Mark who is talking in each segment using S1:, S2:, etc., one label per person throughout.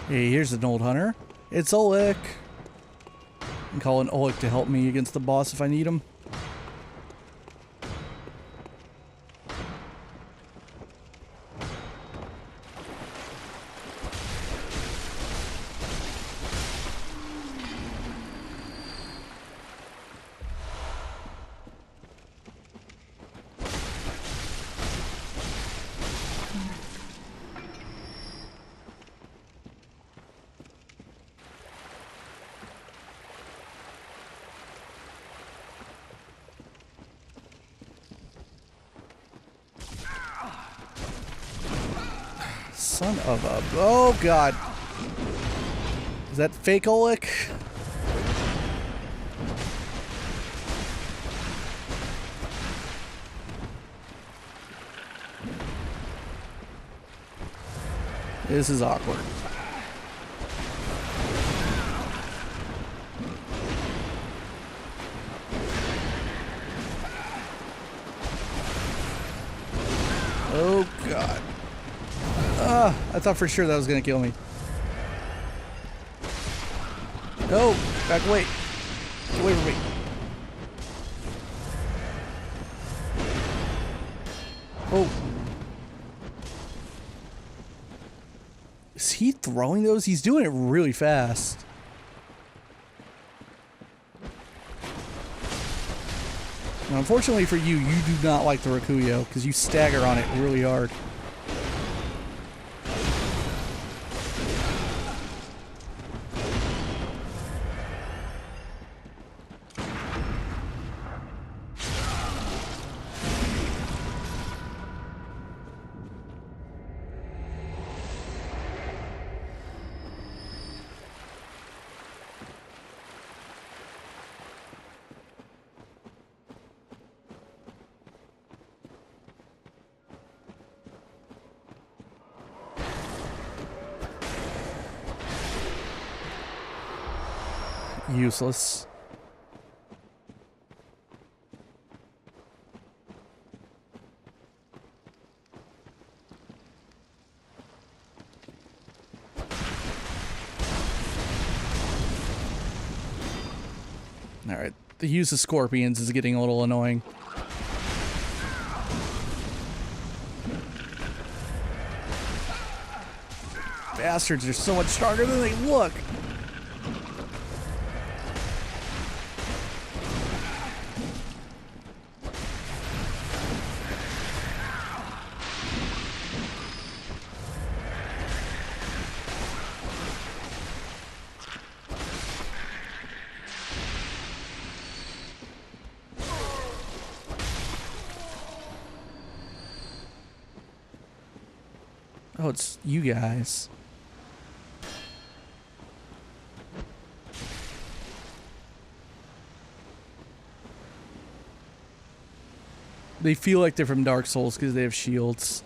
S1: Hey, here's an old hunter. It's Oleg. I'm calling Oleg to help me against the boss if I need him. Son of a... Oh, God. Is that fake Oleg? This is awkward. Oh, God. I thought for sure that was going to kill me. No! Back away! Get away from me! Oh! Is he throwing those? He's doing it really fast. Now, unfortunately for you, you do not like the Rakuyo because you stagger on it really hard. Useless. Alright, the use of scorpions is getting a little annoying. Bastards are so much stronger than they look! Oh, it's you guys. They feel like they're from Dark Souls because they have shields.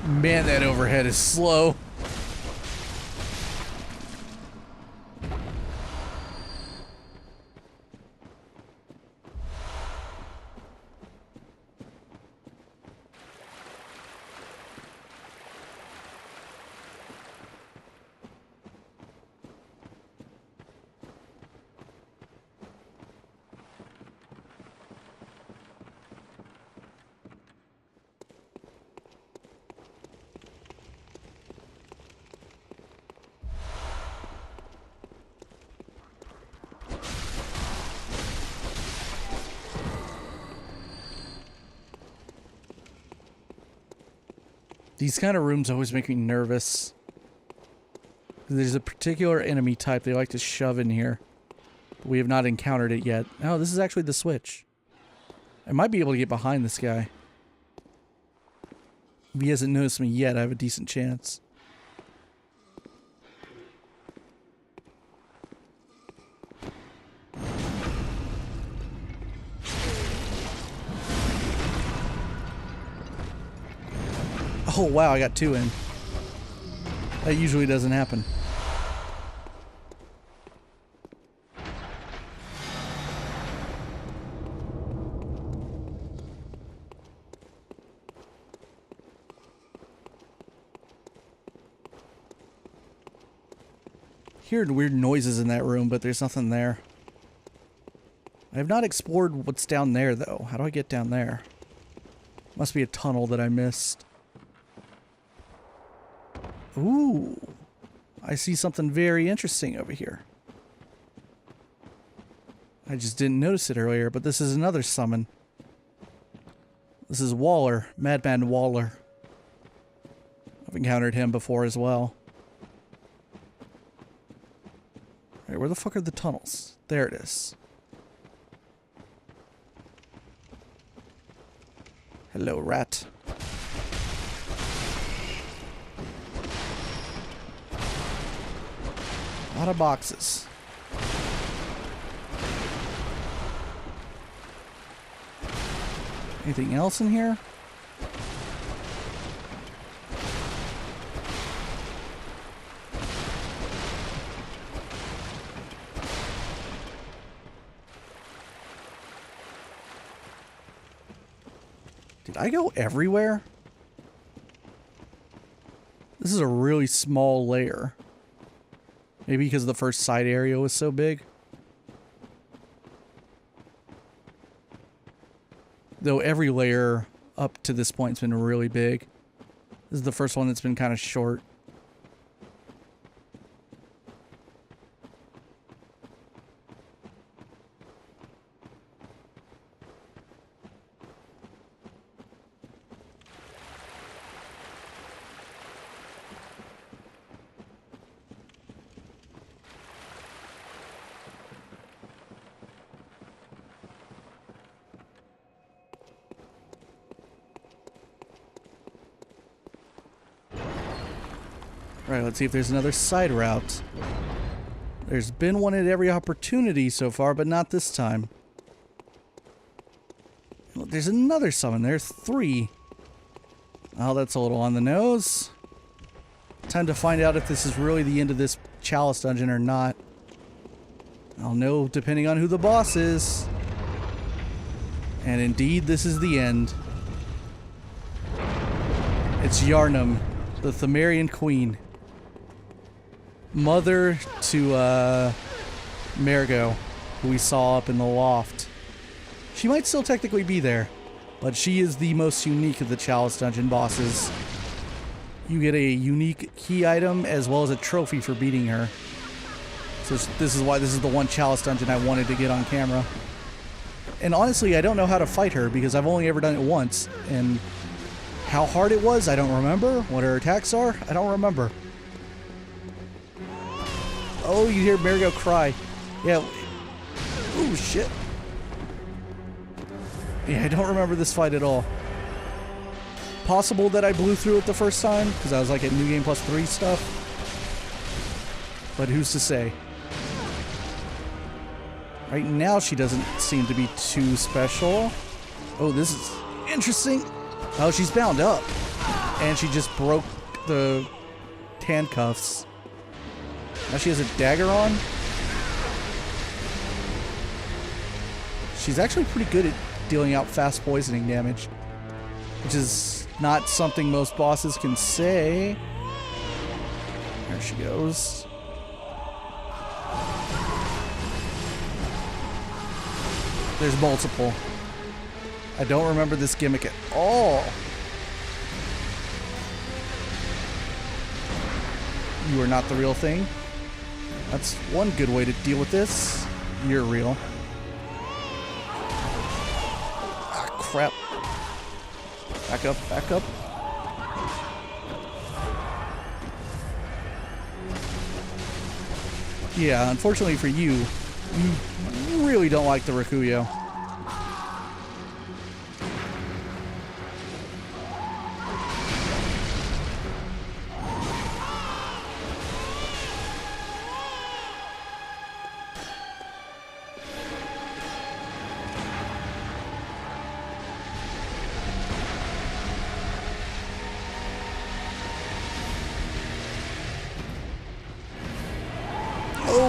S1: Man, that overhead is slow. These kind of rooms always make me nervous. There's a particular enemy type they like to shove in here. But we have not encountered it yet. Oh, this is actually the switch. I might be able to get behind this guy. If he hasn't noticed me yet, I have a decent chance. Oh wow, I got two in. That usually doesn't happen. Heard weird noises in that room, but there's nothing there. I have not explored what's down there, though. How do I get down there? Must be a tunnel that I missed. Ooh. I see something very interesting over here. I just didn't notice it earlier, but this is another summon. This is Waller, Madman Waller. I've encountered him before as well. Alright, where the fuck are the tunnels? There it is. Hello, rat. A lot of boxes. Anything else in here? Did I go everywhere? This is a really small layer. Maybe because the first side area was so big. Though every layer up to this point has been really big. This is the first one that's been kind of short. Alright, let's see if there's another side route. There's been one at every opportunity so far, but not this time. There's another summon. There's 3. Oh, that's a little on the nose. Time to find out if this is really the end of this chalice dungeon or not. I'll know depending on who the boss is. And indeed, this is the end. It's Yharnam, the Thumerian queen. Mother to, Marigo, who we saw up in the loft. She might still technically be there, but she is the most unique of the Chalice Dungeon bosses. You get a unique key item as well as a trophy for beating her. So this is why this is the one Chalice Dungeon I wanted to get on camera. And honestly, I don't know how to fight her because I've only ever done it once, and how hard it was, I don't remember. What her attacks are, I don't remember. Oh, you hear Marigo cry. Yeah. Oh, shit. Yeah, I don't remember this fight at all. Possible that I blew through it the first time, because I was like at New Game Plus 3 stuff. But who's to say? Right now, she doesn't seem to be too special. Oh, this is interesting. Oh, she's bound up. And she just broke the handcuffs. Now she has a dagger on. She's actually pretty good at dealing out fast poisoning damage, which is not something most bosses can say. There she goes. There's multiple. I don't remember this gimmick at all. You are not the real thing. That's one good way to deal with this. You're real. Ah, crap. Back up, back up. Yeah, unfortunately for you, you really don't like the Rakuyo.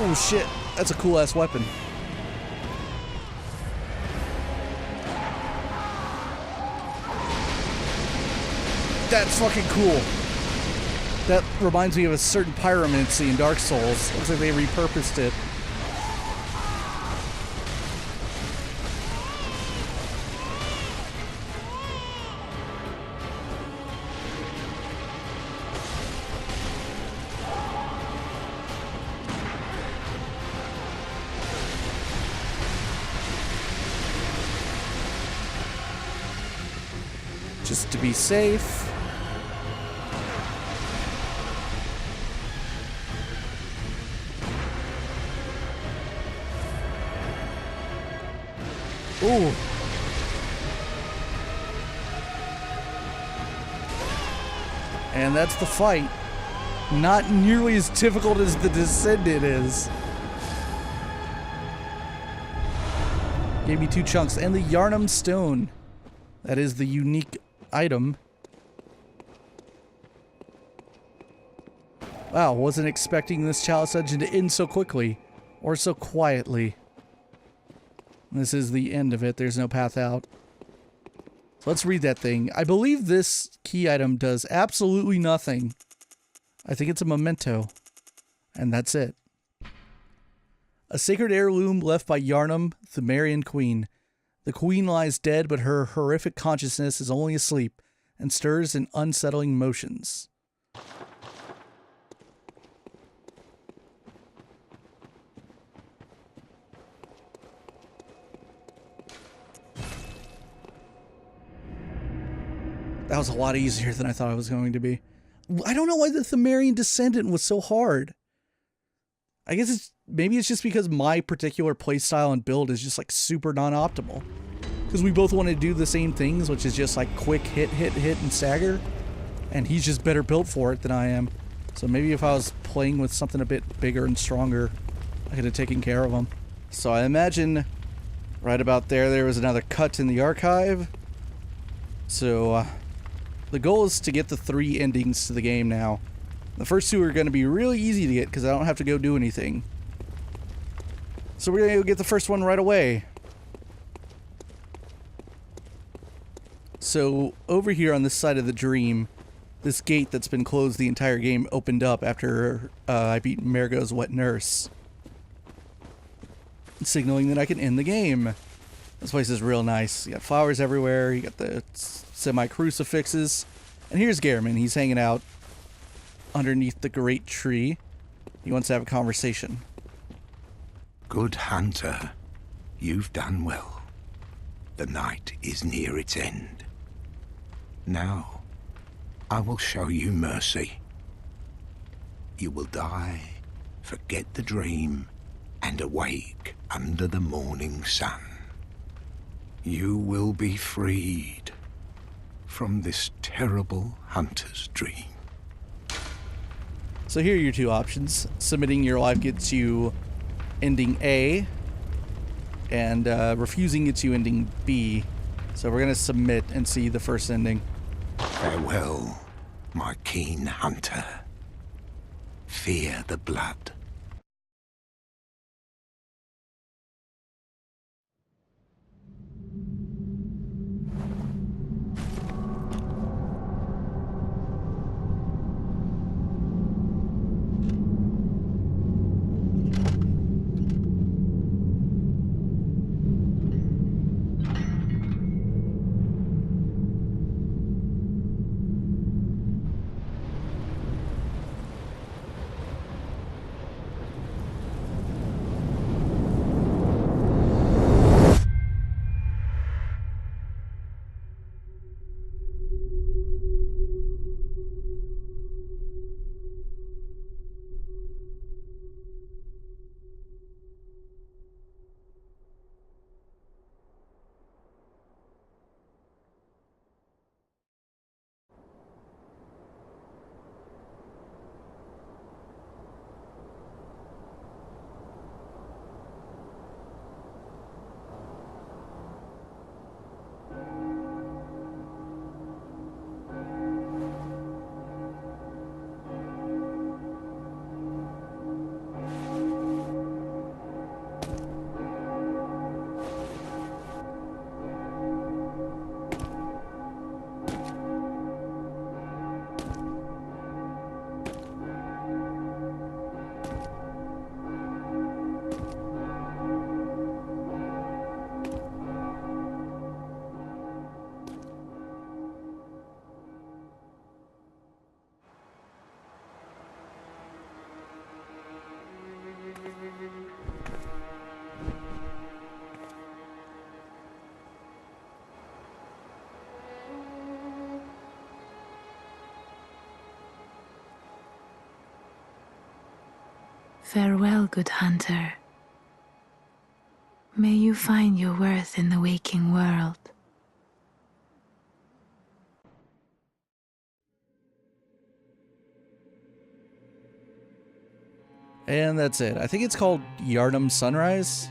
S1: Oh shit, that's a cool ass weapon. That's fucking cool. That reminds me of a certain pyromancy in Dark Souls. Looks like they repurposed it. Just to be safe. Ooh. And that's the fight. Not nearly as difficult as the Descendant is. Gave me 2 chunks. And the Yharnam stone. That is the unique item. Wow, wasn't expecting this chalice dungeon to end so quickly. Or so quietly. This is the end of it. There's no path out. So let's read that thing. I believe this key item does absolutely nothing. I think it's a memento. And that's it. A sacred heirloom left by Yharnam, the Marian Queen. The queen lies dead, but her horrific consciousness is only asleep and stirs in unsettling motions. That was a lot easier than I thought it was going to be. I don't know why the Thumerian Descendant was so hard. I guess maybe it's just because my particular playstyle and build is just like super non-optimal. Because we both want to do the same things, which is just like quick hit, and stagger. And he's just better built for it than I am. So maybe if I was playing with something a bit bigger and stronger, I could have taken care of him. So I imagine right about there was another cut in the archive. So the goal is to get the 3 endings to the game now. The first 2 are going to be really easy to get because I don't have to go do anything. So we're going to go get the first one right away. So over here on this side of the dream, this gate that's been closed the entire game opened up after I beat Mergo's wet nurse. Signaling that I can end the game. This place is real nice. You got flowers everywhere, you got the semi-crucifixes. And here's Gehrman, he's hanging out underneath the great tree. He wants to have a conversation.
S2: Good hunter, you've done well. The night is near its end. Now, I will show you mercy. You will die, forget the dream, and awake under the morning sun. You will be freed from this terrible hunter's dream.
S1: So here are your 2 options. Submitting your life gets you ending A, and refusing gets you ending B. So we're going to submit and see the first ending.
S2: Farewell, my keen hunter. Fear the blood.
S3: Farewell, good hunter. May you find your worth in the waking world.
S1: And that's it. I think it's called Yharnam Sunrise.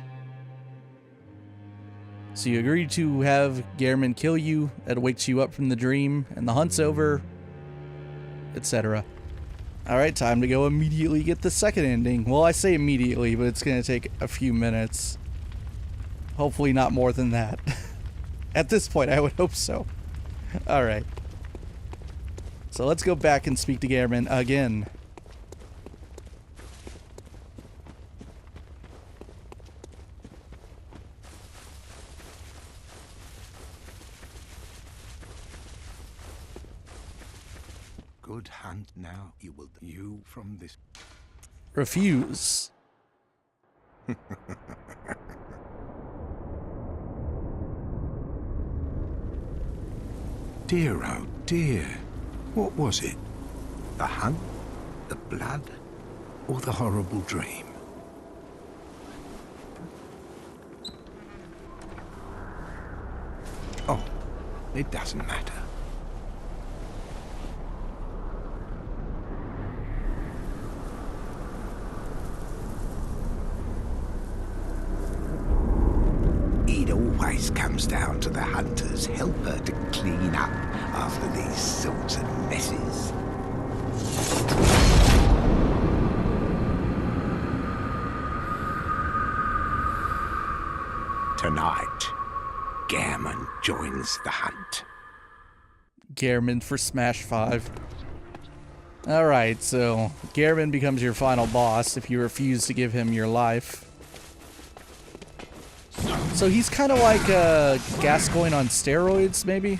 S1: So you agree to have Gehrman kill you. That wakes you up from the dream, and the hunt's over, etc. Alright, time to go immediately get the second ending. Well, I say immediately, but it's going to take a few minutes. Hopefully not more than that. At this point, I would hope so. Alright. So let's go back and speak to Gehrman again.
S2: Good hunt now, you from this.
S1: Refuse.
S2: Dear, oh dear. What was it? The hunt? The blood? Or the horrible dream? Oh, it doesn't matter. It always comes down to the hunter's helper to clean up after these sorts of messes. Tonight, Gehrman joins the hunt.
S1: Gehrman for Smash 5. Alright, so Gehrman becomes your final boss if you refuse to give him your life. So he's kind of like Gascoigne on steroids, maybe?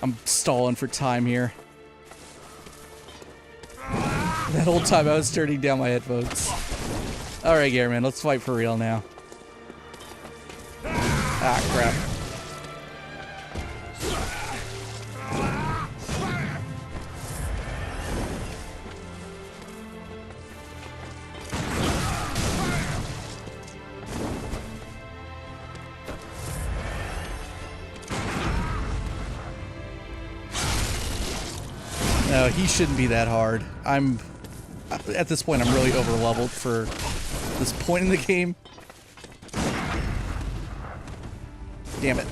S1: I'm stalling for time here. That whole time I was turning down my headphones. Alright, Gehrman, let's fight for real now. Ah, crap. No, he shouldn't be that hard. At this point, I'm really over-leveled for this point in the game. Damn it.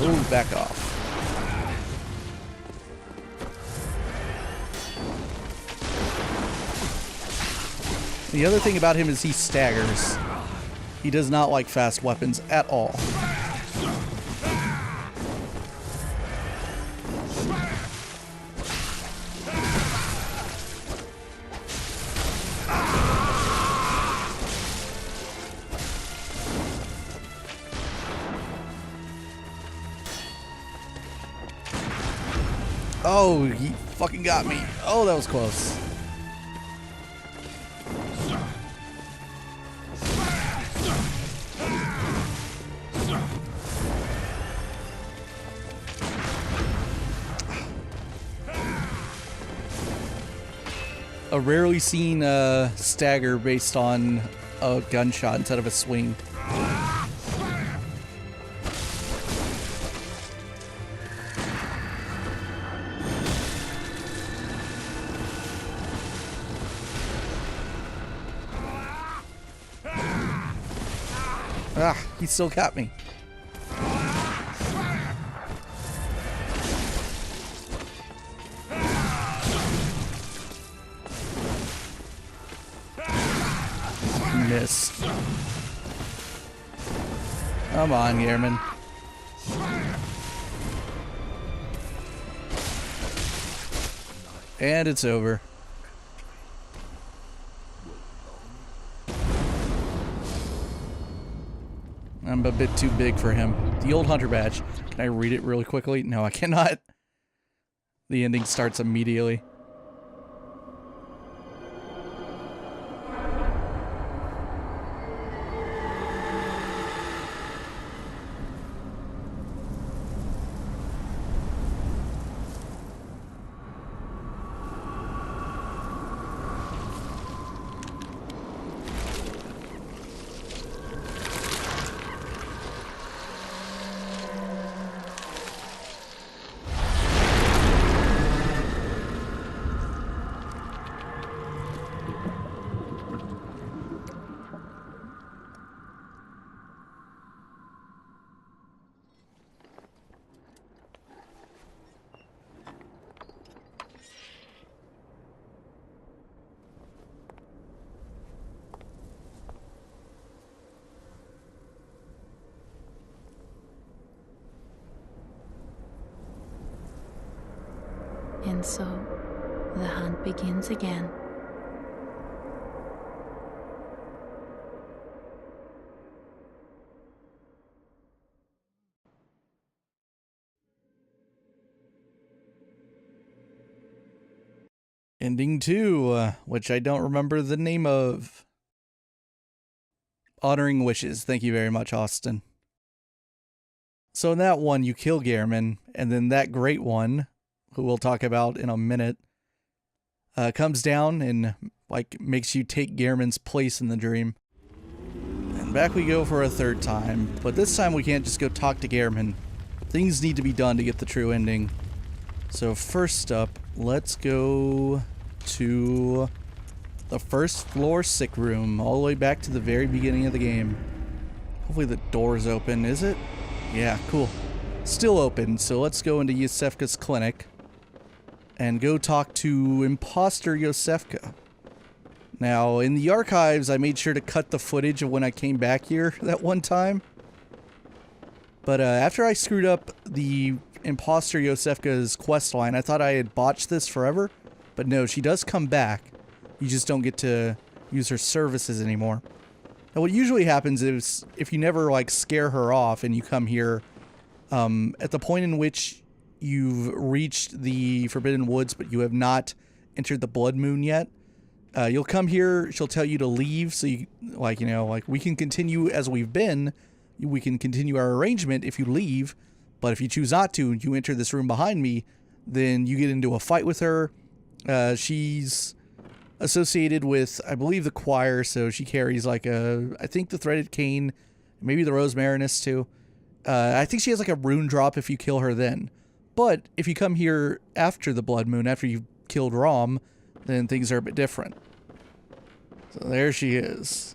S1: Ooh, back off. The other thing about him is he staggers. He does not like fast weapons at all. Oh, he fucking got me. Oh, that was close. A rarely seen stagger based on a gunshot instead of a swing. Ah, he still got me. Miss. Come on, Gehrman. And it's over. I'm a bit too big for him. The old hunter badge. Can I read it really quickly? No, I cannot. The ending starts immediately.
S3: And so, the hunt begins again.
S1: Ending 2, which I don't remember the name of. Honoring Wishes. Thank you very much, Austin. So in that one, you kill Gehrman, and then that great one, who we'll talk about in a minute, comes down and like makes you take Gehrman's place in the dream. And back we go for a third time, but this time we can't just go talk to Gehrman. Things need to be done to get the true ending. So first up, let's go to the first floor sick room, all the way back to the very beginning of the game. Hopefully the door's open, is it? Yeah, cool. Still open, so let's go into Yosefka's clinic and go talk to Imposter Yosefka. Now, in the archives, I made sure to cut the footage of when I came back here that one time. But after I screwed up the Imposter Yosefka's quest line, I thought I had botched this forever. But no, she does come back. You just don't get to use her services anymore. Now, what usually happens is if you never like scare her off and you come here at the point in which you've reached the Forbidden Woods, but you have not entered the Blood Moon yet, you'll come here, she'll tell you to leave, so you, like, you know, like, we can continue as we've been, we can continue our arrangement if you leave, but if you choose not to, and you enter this room behind me, then you get into a fight with her. She's associated with, I believe, the choir, so she carries, like, I think the threaded cane, maybe the rose marinus, too. I think she has, like, a rune drop if you kill her then. But if you come here after the Blood Moon, after you've killed Rom, then things are a bit different. So there she is.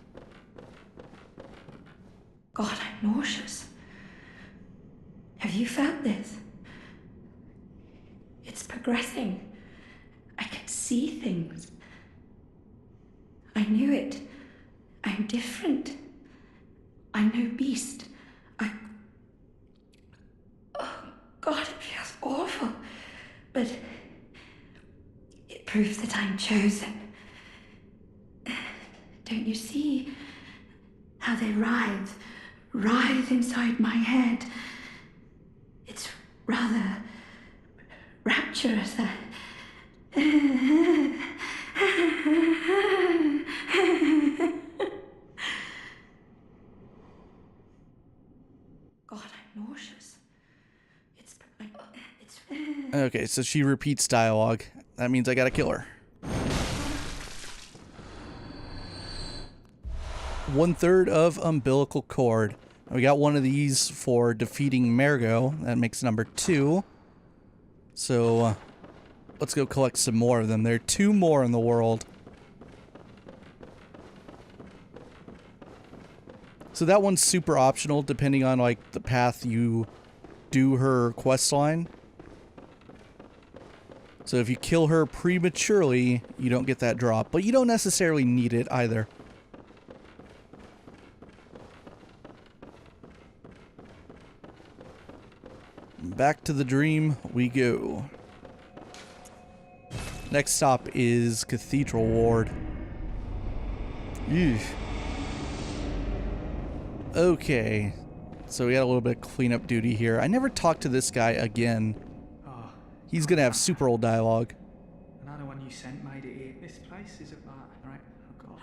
S4: God, I'm nauseous. Have you felt this? It's progressing. I can see things. I knew it. I'm different. I'm no beast. Oh, God, it feels awful. But it proves that I'm chosen. Don't you see how they writhe inside my head? It's rather rapturous. God, I'm nauseous.
S1: Okay, so she repeats dialogue. That means I gotta kill her. 1/3 of Umbilical Cord. We got one of these for defeating Mergo. That makes number 2. So, let's go collect some more of them. There are 2 more in the world. So that one's super optional depending on, like, the path you do her quest line. So if you kill her prematurely, you don't get that drop. But you don't necessarily need it either. Back to the dream we go. Next stop is Cathedral Ward. Eesh. Okay, So we got a little bit of cleanup duty here. I never talked to this guy again.
S5: Oh,
S1: He's gonna have super old dialogue.
S5: another one you sent made it here. This place is about right. Oh God.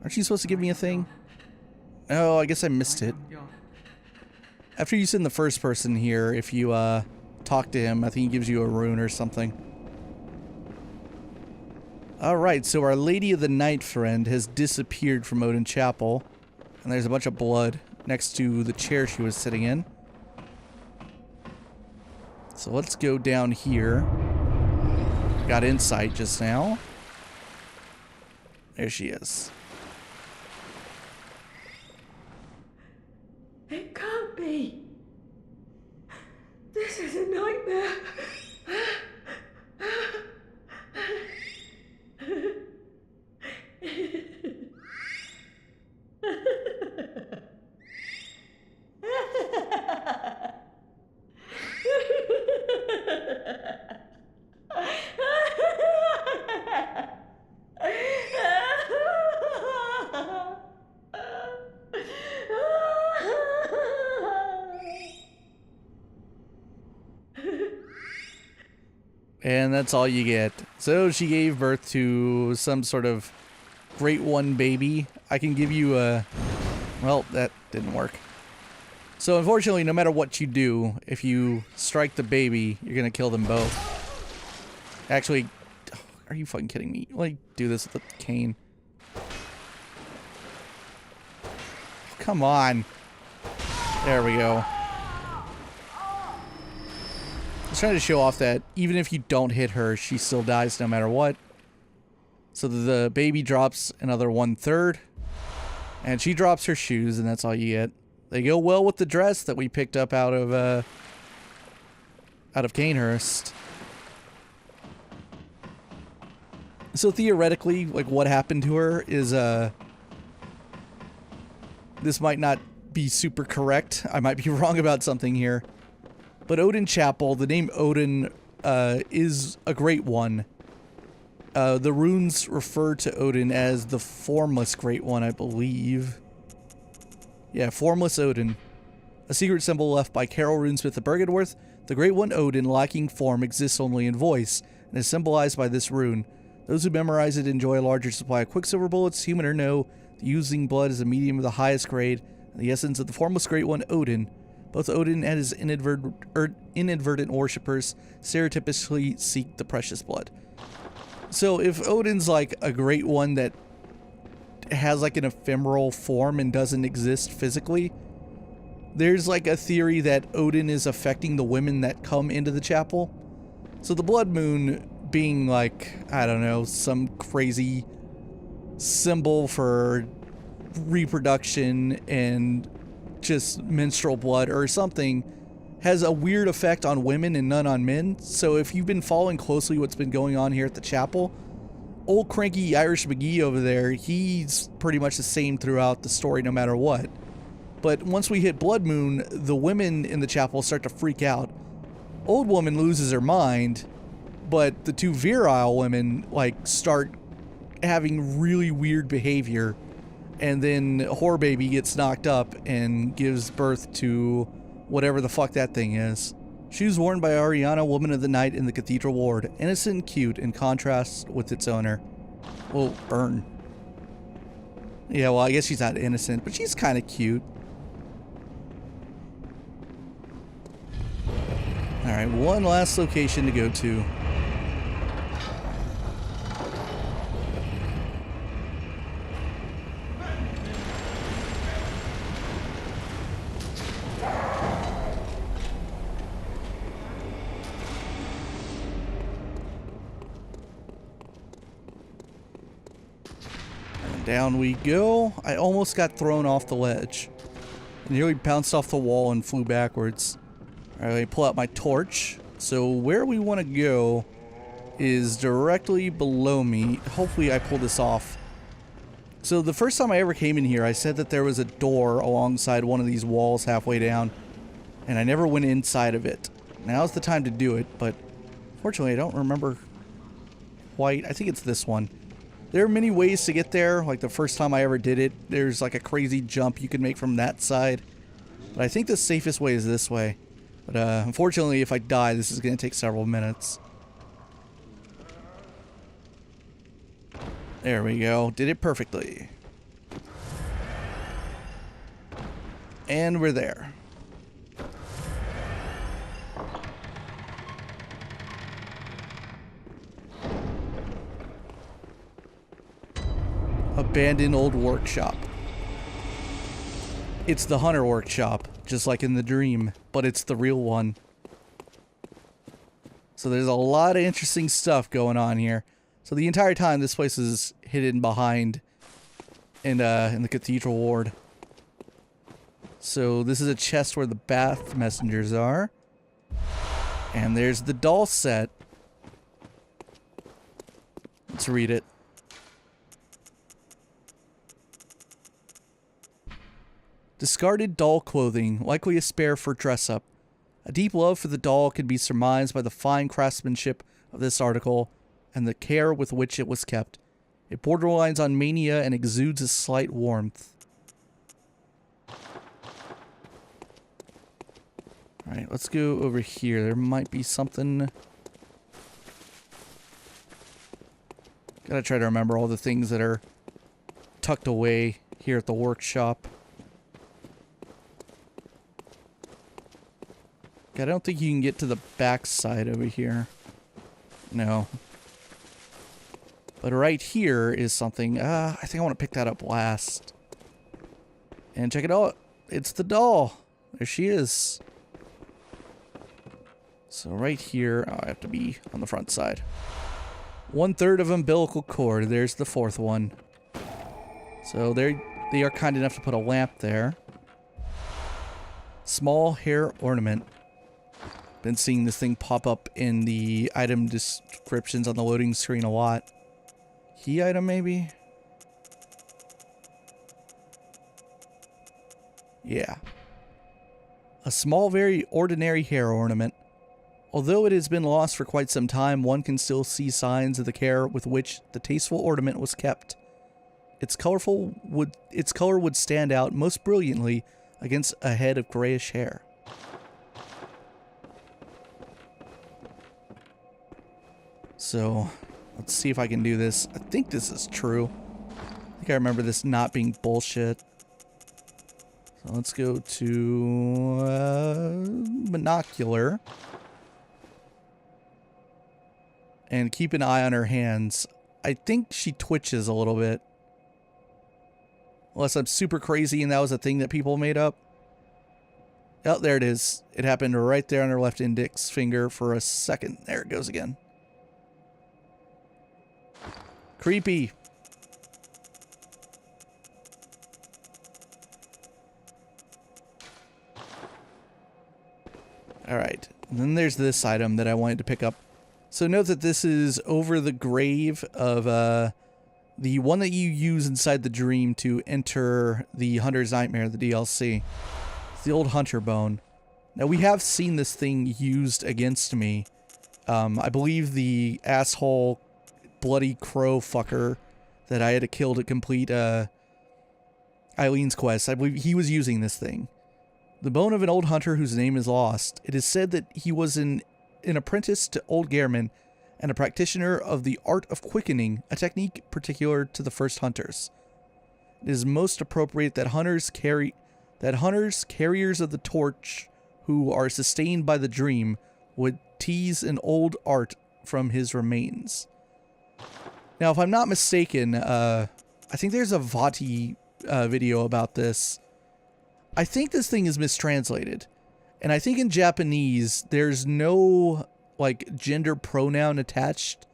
S1: Aren't you supposed to give me a thing? Oh, I guess I missed it.
S5: Yeah.
S1: After you send the first person here, if you talk to him, I think he gives you a rune or something. Alright, so our Lady of the Night friend has disappeared from Odin Chapel. And there's a bunch of blood next to the chair she was sitting in. So let's go down here. Got insight just now. There she is.
S4: It can't be. This is a nightmare.
S1: And that's all you get. So she gave birth to some sort of Great One baby. I can give you a... Well, that didn't work. So unfortunately, no matter what you do, if you strike the baby, you're gonna kill them both. Actually, are you fucking kidding me? Let me do this with the cane. Come on. There we go. I was trying to show off that even if you don't hit her, she still dies no matter what. So the baby drops another 1/3. And she drops her shoes, and that's all you get. They go well with the dress that we picked up out of Canehurst. So theoretically, like, what happened to her is, this might not be super correct. I might be wrong about something here. But Odin Chapel, the name Odin, is a great one. The runes refer to Odin as the Formless Great One, I believe. Yeah, Formless Odin. A secret symbol left by Carol Runesmith of Bergenworth. The Great One Odin, lacking form, exists only in voice, and is symbolized by this rune. Those who memorize it enjoy a larger supply of Quicksilver bullets, human or no. Using blood is a medium of the highest grade, and the essence of the Formless Great One Odin. Both Odin and his inadvertent worshippers stereotypically seek the precious blood. So if Odin's like a great one that has like an ephemeral form and doesn't exist physically, there's like a theory that Odin is affecting the women that come into the chapel. So the blood moon being like, I don't know, some crazy symbol for reproduction and just menstrual blood or something has a weird effect on women and none on men. So if you've been following closely what's been going on here at the chapel, old cranky Irish McGee over there, he's pretty much the same throughout the story no matter what. But once we hit Blood Moon, the women in the chapel start to freak out. Old woman loses her mind, but the two virile women like start having really weird behavior. And then Whore Baby gets knocked up and gives birth to whatever the fuck that thing is. Shoes worn by Ariana, Woman of the Night in the Cathedral Ward. Innocent and cute in contrast with its owner. Well, burn. Yeah, well, I guess she's not innocent, but she's kind of cute. Alright, one last location to go to. Down we go. I almost got thrown off the ledge. I nearly bounced off the wall and flew backwards. Alright, let me pull out my torch. So where we want to go is directly below me. Hopefully I pull this off. So the first time I ever came in here, I said that there was a door alongside one of these walls halfway down. And I never went inside of it. Now's the time to do it, but fortunately I don't remember quite. I think it's this one. There are many ways to get there. Like the first time I ever did it, there's like a crazy jump you can make from that side. But I think the safest way is this way. But unfortunately, if I die, this is going to take several minutes. There we go. Did it perfectly. And we're there. Abandoned old workshop. It's the hunter workshop, just like in the dream, but it's the real one. So there's a lot of interesting stuff going on here. So the entire time, this place is hidden behind in the Cathedral ward. So this is a chest where the bath messengers are. And there's the doll set. Let's read it. Discarded doll clothing, likely a spare for dress-up. A deep love for the doll can be surmised by the fine craftsmanship of this article and the care with which it was kept. It borderlines on mania and exudes a slight warmth. Alright, let's go over here. There might be something. Gotta try to remember all the things that are tucked away here at the workshop. I don't think you can get to the back side over here. No. But right here is something. I think I want to pick that up last. And check it out. It's the doll. There she is. So right here, I have to be on the front side. 1/3 of umbilical cord. There's the fourth one. So they are kind enough to put a lamp there. Small hair ornament. Been seeing this thing pop up in the item descriptions on the loading screen a lot. Key item, maybe? Yeah. A small, very ordinary hair ornament. Although it has been lost for quite some time, one can still see signs of the care with which the tasteful ornament was kept. Its color would stand out most brilliantly against a head of grayish hair. So, let's see if I can do this. I think this is true. I think I remember this not being bullshit. So let's go to binocular. And keep an eye on her hands. I think she twitches a little bit. Unless I'm super crazy and that was a thing that people made up. Oh, there it is. It happened right there on her left index finger for a second. There it goes again. Creepy. Alright. And then there's this item that I wanted to pick up. So note that this is over the grave of the one that you use inside the dream to enter the Hunter's Nightmare, the DLC. It's the old hunter bone. Now we have seen this thing used against me. I believe the asshole bloody crow fucker that I had to kill to complete Eileen's quest. I believe he was using this thing. The bone of an old hunter whose name is lost. It is said that he was an apprentice to old Gehrman and a practitioner of the art of quickening, a technique particular to the first hunters. It is most appropriate that hunters carriers of the torch who are sustained by the dream would tease an old art from his remains. Now, if I'm not mistaken, I think there's a Vati video about this. I think this thing is mistranslated. And I think in Japanese, there's no, like, gender pronoun attached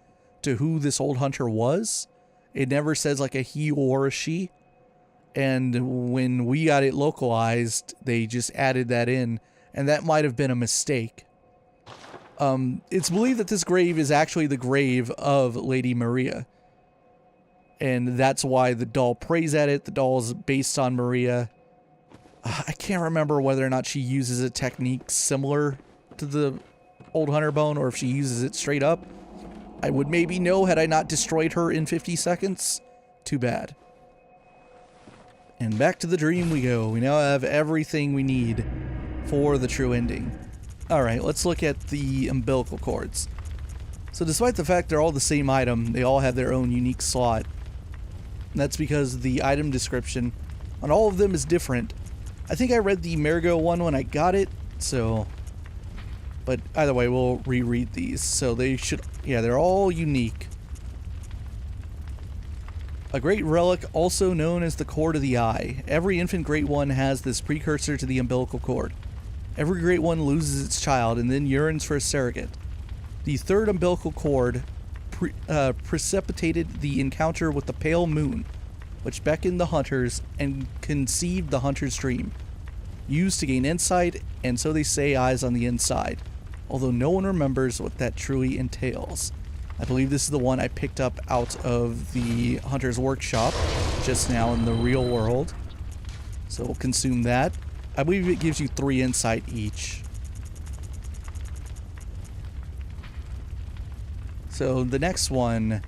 S1: to who this old hunter was. It never says, like, a he or a she. And when we got it localized, they just added that in. And that might have been a mistake. It's believed that this grave is actually the grave of Lady Maria. And that's why the doll prays at it. The doll is based on Maria. I can't remember whether or not she uses a technique similar to the old hunter bone or if she uses it straight up. I would maybe know had I not destroyed her in 50 seconds. Too bad. And back to the dream we go. We now have everything we need for the true ending. Alright, let's look at the umbilical cords. So despite the fact they're all the same item, they all have their own unique slot. And that's because the item description on all of them is different. I think I read the Marigo one when I got it, so... But either way, we'll reread these. So they should... Yeah, they're all unique. A great relic, also known as the cord of the eye. Every infant great one has this precursor to the umbilical cord. Every great one loses its child and then yearns for a surrogate. The third umbilical cord precipitated the encounter with the pale moon, which beckoned the hunters and conceived the hunter's dream. Used to gain insight, and so they say eyes on the inside, although no one remembers what that truly entails. I believe this is the one I picked up out of the hunter's workshop just now in the real world. So we'll consume that. I believe it gives you 3 insight each. So the next one,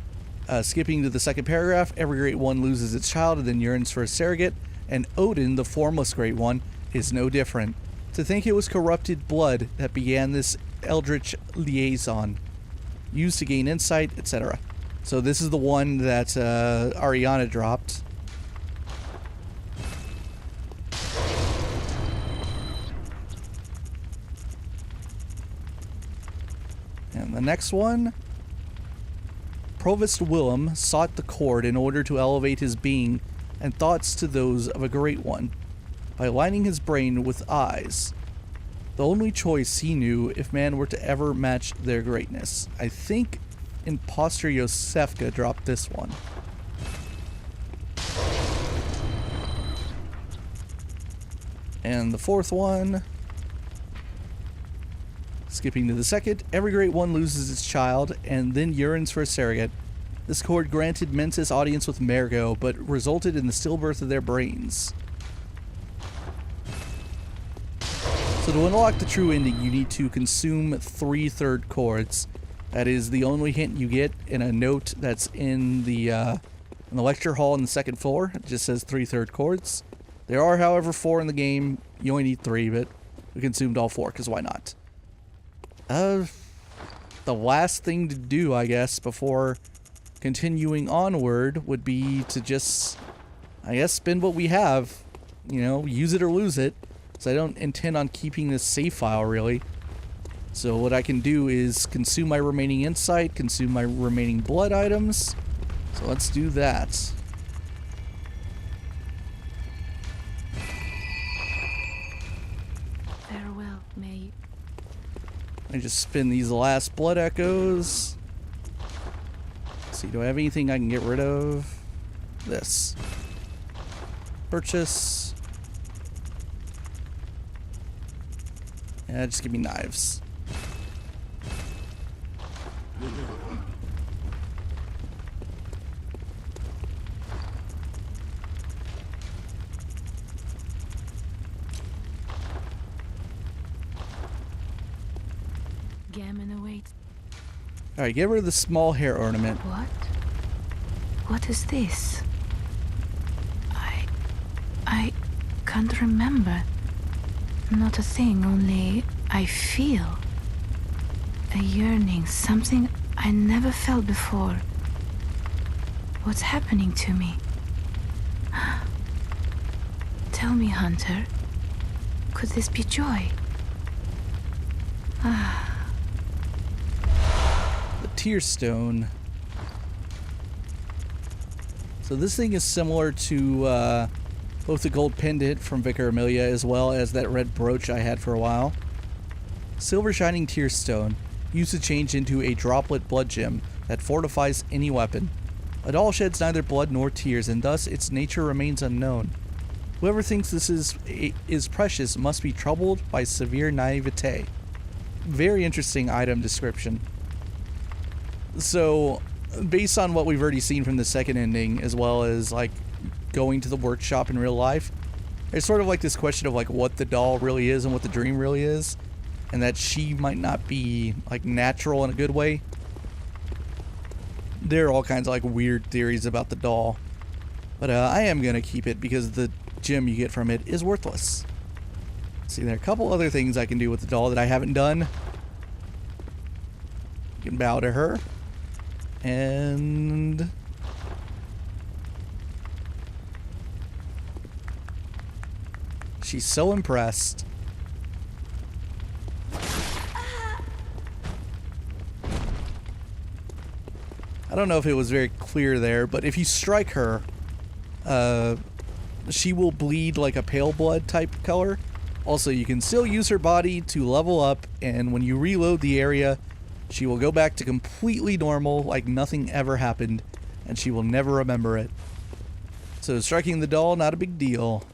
S1: skipping to the second paragraph, every great one loses its child and then yearns for a surrogate, and Odin, the formless great one, is no different. To think it was corrupted blood that began this eldritch liaison, used to gain insight, etc. So this is the one that Ariana dropped. And the next one, Provost Willem sought the cord in order to elevate his being and thoughts to those of a great one, by lining his brain with eyes. The only choice he knew if man were to ever match their greatness. I think Imposter Yosefka dropped this one. And the fourth one, skipping to the second, every great one loses its child and then yearns for a surrogate. This cord granted Mentis audience with Marigo, but resulted in the stillbirth of their brains. So to unlock the true ending, you need to consume 3 third cords. That is the only hint you get in a note that's in the lecture hall on the 2nd floor. It just says 3 third cords. There are, however, 4 in the game. You only need 3, but we consumed all 4, because why not? The last thing to do, I guess, before continuing onward would be to just, I guess, spend what we have. You know, use it or lose it. So I don't intend on keeping this save file, really. So what I can do is consume my remaining insight, consume my remaining blood items. So let's do that.
S3: Farewell, mate.
S1: I just spin these last blood echoes. Let's see, do I have anything I can get rid of? This. Purchase. Yeah, just give me knives.
S3: Gehrman awaits.
S1: Alright, get rid of the small hair ornament.
S3: What? What is this? I can't remember. Not a thing, only I feel a yearning, something I never felt before. What's happening to me? Tell me, Hunter, could this be joy?
S1: The tear stone. So this thing is similar to both the gold pendant from Vicar Amelia as well as that red brooch I had for a while. Silver shining tear stone, used to change into a droplet blood gem that fortifies any weapon. A doll sheds neither blood nor tears, and thus its nature remains unknown. Whoever thinks this is precious must be troubled by severe naivete. Very interesting item description. So, based on what we've already seen from the second ending, as well as like going to the workshop in real life, there's sort of like this question of like what the doll really is and what the dream really is, and that she might not be like natural in a good way. There are all kinds of like weird theories about the doll. But I am going to keep it because the gem you get from it is worthless. See, there are a couple other things I can do with the doll that I haven't done. You can bow to her. And... she's so impressed. I don't know if it was very clear there, but if you strike her, she will bleed like a pale blood type color. Also, you can still use her body to level up, and when you reload the area, she will go back to completely normal, like nothing ever happened, and she will never remember it. So striking the doll, not a big deal.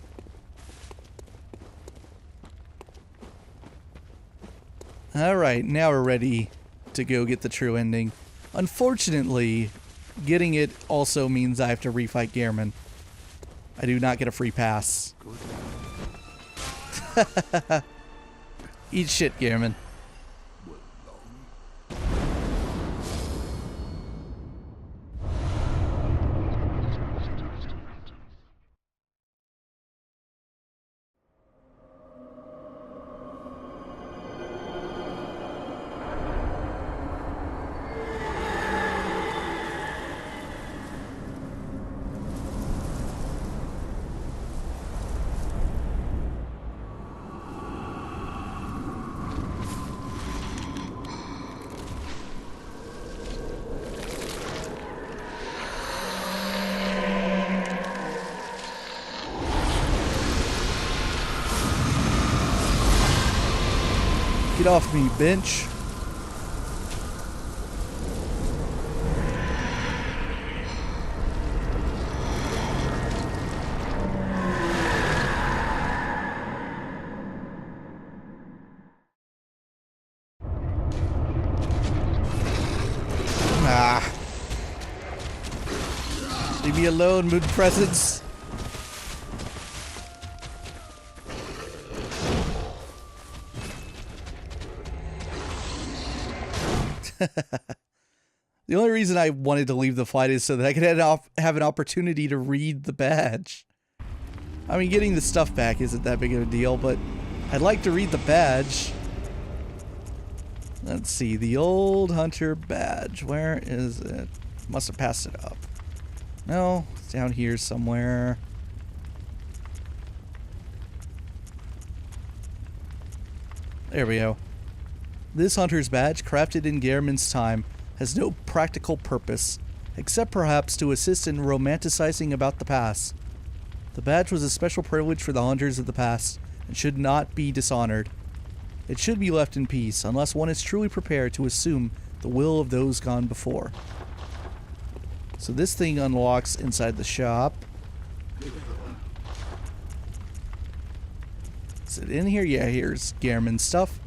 S1: Alright, now we're ready to go get the true ending. Unfortunately, getting it also means I have to refight Gehrman. I do not get a free pass. Eat shit, Gehrman. Get off me, bench. Ah. Leave me alone, moon presence. The only reason I wanted to leave the fight is so that I could have an opportunity to read the badge. I mean, getting the stuff back isn't that big of a deal, but I'd like to read the badge. Let's see, the old hunter badge. Where is it? Must have passed it up. No, it's down here somewhere. There we go. This hunter's badge, crafted in Gehrman's time, has no practical purpose, except perhaps to assist in romanticizing about the past. The badge was a special privilege for the hunters of the past, and should not be dishonored. It should be left in peace, unless one is truly prepared to assume the will of those gone before. So this thing unlocks inside the shop. Is it in here? Yeah, here's Gehrman stuff.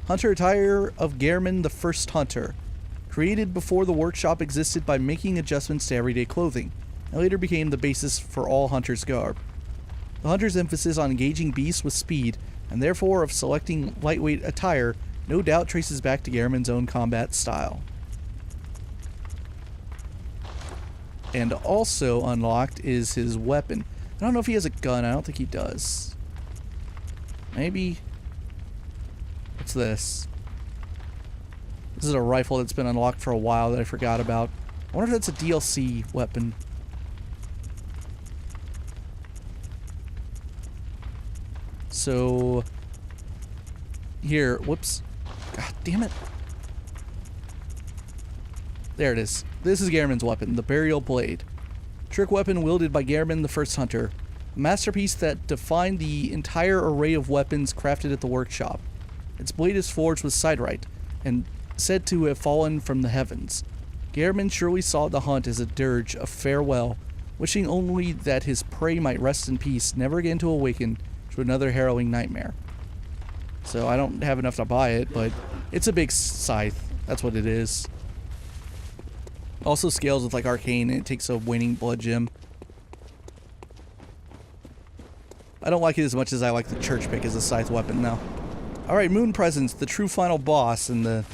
S1: Hunter attire of Gehrman the First Hunter. Created before the workshop existed by making adjustments to everyday clothing, and later became the basis for all hunters' garb. The hunter's emphasis on engaging beasts with speed, and therefore of selecting lightweight attire, no doubt traces back to Gehrman's own combat style. And also unlocked is his weapon. I don't know if he has a gun. I don't think he does. Maybe. What's this? This is a rifle that's been unlocked for a while that I forgot about. I wonder if that's a DLC weapon. So... here, whoops. God damn it. There it is. This is Gehrman's weapon, the Burial Blade. Trick weapon wielded by Gehrman the First Hunter. A masterpiece that defined the entire array of weapons crafted at the workshop. Its blade is forged with siderite, and said to have fallen from the heavens. Gehrman surely saw the hunt as a dirge of farewell, wishing only that his prey might rest in peace, never again to awaken to another harrowing nightmare. So I don't have enough to buy it, but it's a big scythe. That's what it is. Also scales with like arcane, and it takes a waning blood gem. I don't like it as much as I like the church pick as a scythe weapon now. Alright, Moon Presence, the true final boss and the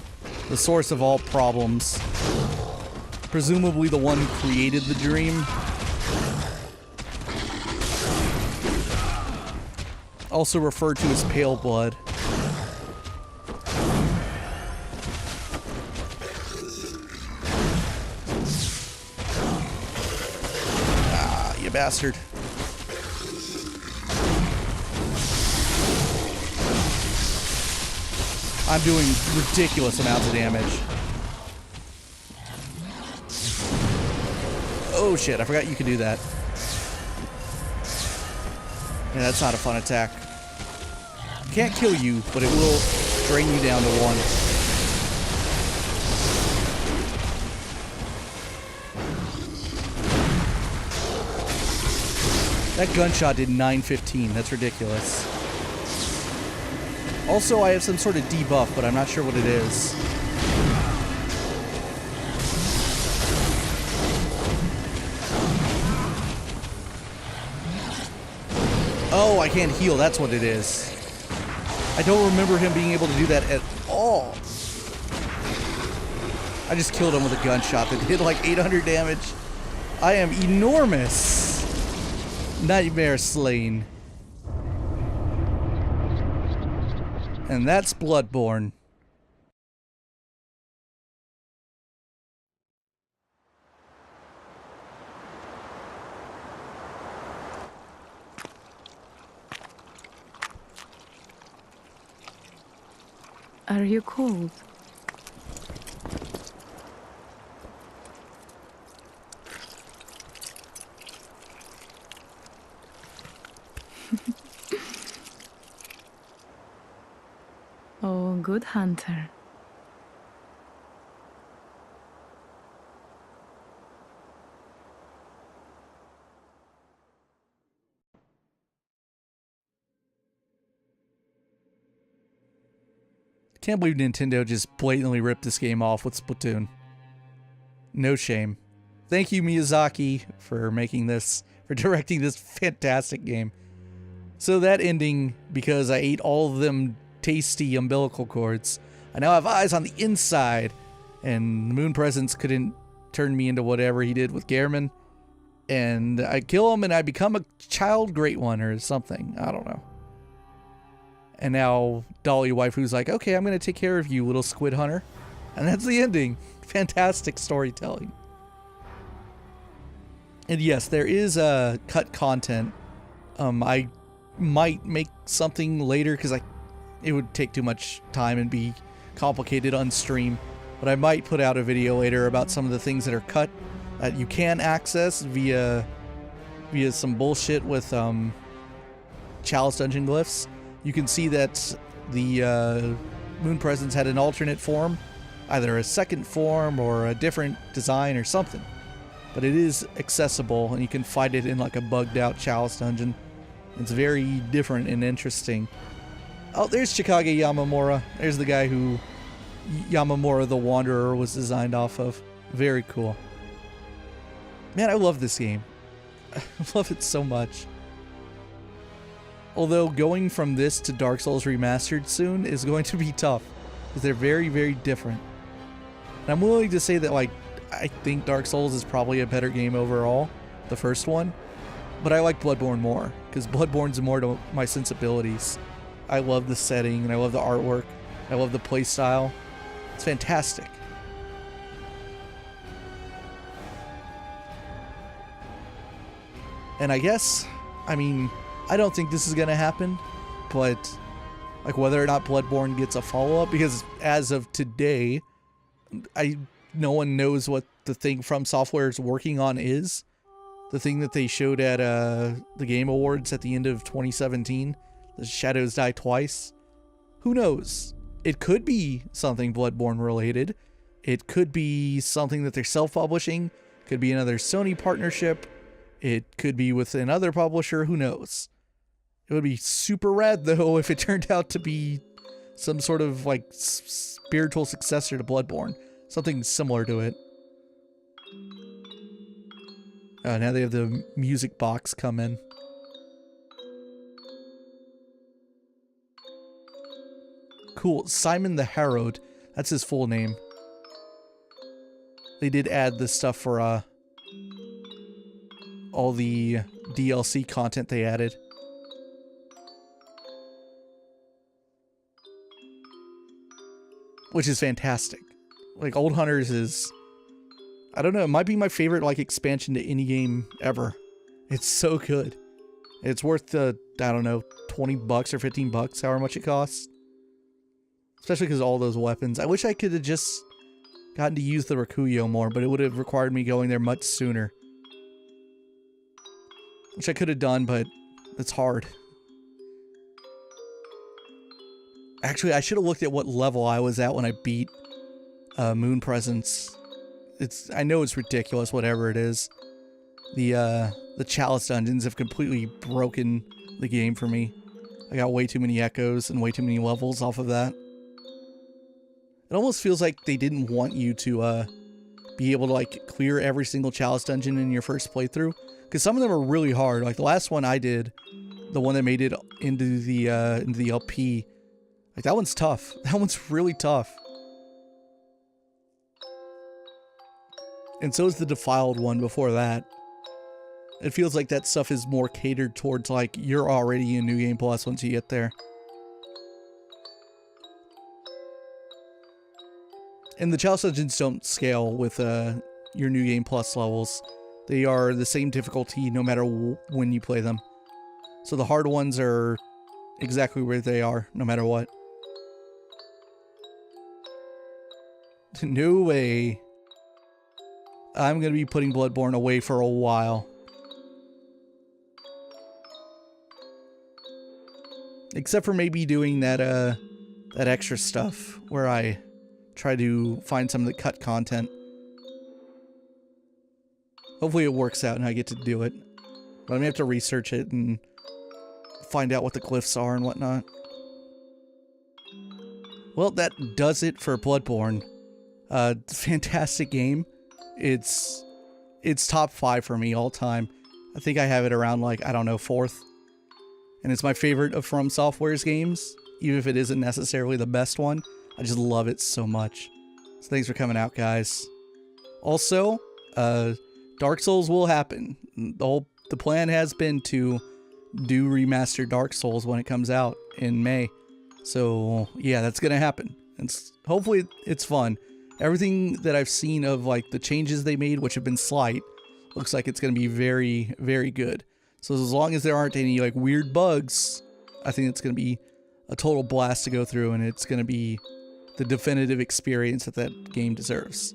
S1: source of all problems. Presumably the one who created the dream. Also referred to as Paleblood. Ah, you bastard. I'm doing ridiculous amounts of damage. Oh shit, I forgot you could do that. Yeah, that's not a fun attack. Can't kill you, but it will drain you down to 1. That gunshot did 915. That's ridiculous. Also, I have some sort of debuff, but I'm not sure what it is. Oh, I can't heal. That's what it is. I don't remember him being able to do that at all. I just killed him with a gunshot that did like 800 damage. I am enormous. Nightmare slain. And that's Bloodborne.
S3: Are you cold? Oh, good hunter.
S1: Can't believe Nintendo just blatantly ripped this game off with Splatoon. No shame. Thank you, Miyazaki, for making this, for directing this fantastic game. So that ending, because I ate all of them tasty umbilical cords, I now have eyes on the inside, and the Moon Presence couldn't turn me into whatever he did with Gehrman, and I kill him and I become a child great one or something. I don't know. And now Dolly Waifu's like, okay, I'm going to take care of you, little squid hunter. And that's the ending. Fantastic storytelling. And yes, there is cut content. I might make something later because it would take too much time and be complicated on stream. But I might put out a video later about some of the things that are cut that you can access via some bullshit with Chalice Dungeon glyphs. You can see that the Moon Presence had an alternate form, either a second form or a different design or something. But it is accessible, and you can fight it in like a bugged out Chalice Dungeon. It's very different and interesting. Oh, there's Chikage Yamamura. There's the guy who Yamamura the Wanderer was designed off of. Very cool. Man, I love this game. I love it so much. Although going from this to Dark Souls Remastered soon is going to be tough, because they're very, very different. And I'm willing to say that, like, I think Dark Souls is probably a better game overall, the first one, but I like Bloodborne more, because Bloodborne's more to my sensibilities. I love the setting, and I love the artwork, I love the playstyle. It's fantastic. And I guess, I mean, I don't think this is going to happen, but like whether or not Bloodborne gets a follow-up, because as of today, no one knows what the thing FromSoftware is working on is. The thing that they showed at the Game Awards at the end of 2017, the Shadows Die Twice. Who knows? It could be something Bloodborne related. It could be something that they're self-publishing. Could be another Sony partnership. It could be with another publisher. Who knows? It would be super rad, though, if it turned out to be some sort of, like, spiritual successor to Bloodborne. Something similar to it. Now they have the music box come in. Cool. Simon the Harrowed. That's his full name. they did add this stuff for all the DLC content they added. Which is fantastic. Like, Old Hunters is, I don't know, it might be my favorite, like, expansion to any game ever. It's so good. It's worth the, I don't know, 20 bucks or 15 bucks, however much it costs. Especially because of all those weapons. I wish I could have just gotten to use the Rakuyo more, but it would have required me going there much sooner. Which I could have done, but it's hard. Actually, I should have looked at what level I was at when I beat Moon Presence. I know it's ridiculous, whatever it is. The Chalice dungeons have completely broken the game for me. I got way too many echoes and way too many levels off of that. It almost feels like they didn't want you to be able to like clear every single Chalice dungeon in your first playthrough, because some of them are really hard. Like the last one I did, the one that made it into the LP, like that one's tough. That one's really tough. And so is the Defiled one before that. It feels like that stuff is more catered towards like you're already in New Game Plus once you get there. And the Chalice dungeons don't scale with your New Game Plus levels. They are the same difficulty no matter when you play them. So the hard ones are exactly where they are, no matter what. No way. I'm going to be putting Bloodborne away for a while. Except for maybe doing that that extra stuff where I try to find some of the cut content. Hopefully it works out and I get to do it. But I'm gonna have to research it and find out what the glyphs are and whatnot. Well, that does it for Bloodborne. Fantastic game. It's top 5 for me all time. I think I have it around like, I don't know, 4th. And it's my favorite of FromSoftware's games, even if it isn't necessarily the best one. I just love it so much. So thanks for coming out, guys. Also, Dark Souls will happen. The plan has been to do remastered Dark Souls when it comes out in May. So yeah, that's gonna happen. And hopefully it's fun. Everything that I've seen of like the changes they made, which have been slight, looks like it's gonna be very, very good. So as long as there aren't any like weird bugs, I think it's gonna be a total blast to go through, and it's gonna be the definitive experience that that game deserves.